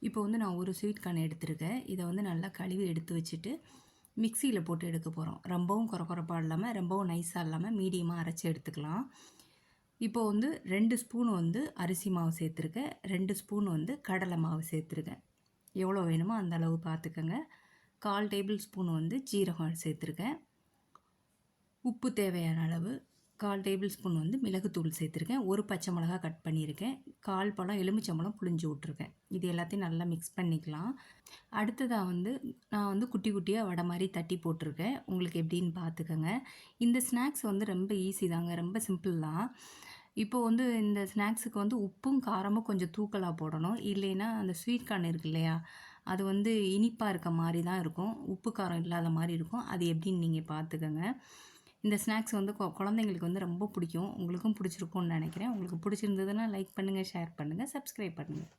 இப்போ வந்து நான் ஒரு ஸ்வீட் கார்ன் எடுத்துருக்கேன். இதை வந்து நல்லா கழுவி எடுத்து வச்சுட்டு மிக்சியில் போட்டு எடுக்க போகிறோம். ரொம்பவும் கொரகொரப்பாக இல்லாமல் ரொம்பவும் நைஸாக இல்லாமல் மீடியமாக அரைச்சி எடுத்துக்கலாம். இப்போ வந்து 2 ஸ்பூன் வந்து அரிசி மாவு சேர்த்துருக்கேன், 2 ஸ்பூன் வந்து கடலை மாவு சேர்த்துருக்கேன். எவ்வளோ வேணுமோ அந்த அளவு பார்த்துக்கங்க. 1/4 டேபிள் ஸ்பூன் வந்து ஜீரகம் சேர்த்துருக்கேன். உப்பு தேவையான அளவு, 1/4 டேபிள் ஸ்பூன் வந்து மிளகுத்தூள் சேர்த்துருக்கேன். ஒரு பச்சை மிளகா கட் பண்ணியிருக்கேன். 1/4 பழம் எலுமிச்சம்பழம் புழிஞ்சு விட்ருக்கேன். இது எல்லாத்தையும் நல்லா மிக்ஸ் பண்ணிக்கலாம். அடுத்ததாக வந்து நான் வந்து குட்டி குட்டியாக வடை மாதிரி தட்டி போட்டிருக்கேன். உங்களுக்கு எப்படின்னு பார்த்துக்கங்க. இந்த ஸ்நாக்ஸ் வந்து ரொம்ப ஈஸி தாங்க, ரொம்ப சிம்பிள் தான். இப்போ வந்து இந்த ஸ்நாக்ஸுக்கு வந்து உப்பும் காரமும் கொஞ்சம் தூக்கலாக போடணும். இல்லைன்னா அந்த ஸ்வீட் கார்ன் இருக்கு இல்லையா, அது வந்து இனிப்பாக இருக்க மாதிரி தான் இருக்கும், உப்பு காரம் இல்லாத மாதிரி இருக்கும். அது எப்படின்னு நீங்கள் பார்த்துக்கங்க. இந்த ஸ்நாக்ஸ் வந்து குழந்தைங்களுக்கு வந்து ரொம்ப பிடிக்கும். உங்களுக்கும் பிடிச்சிருக்கும்னு நினைக்கிறேன். உங்களுக்கு பிடிச்சிருந்ததுன்னா லைக் பண்ணுங்கள், ஷேர் பண்ணுங்கள், சப்ஸ்கிரைப் பண்ணுங்கள்.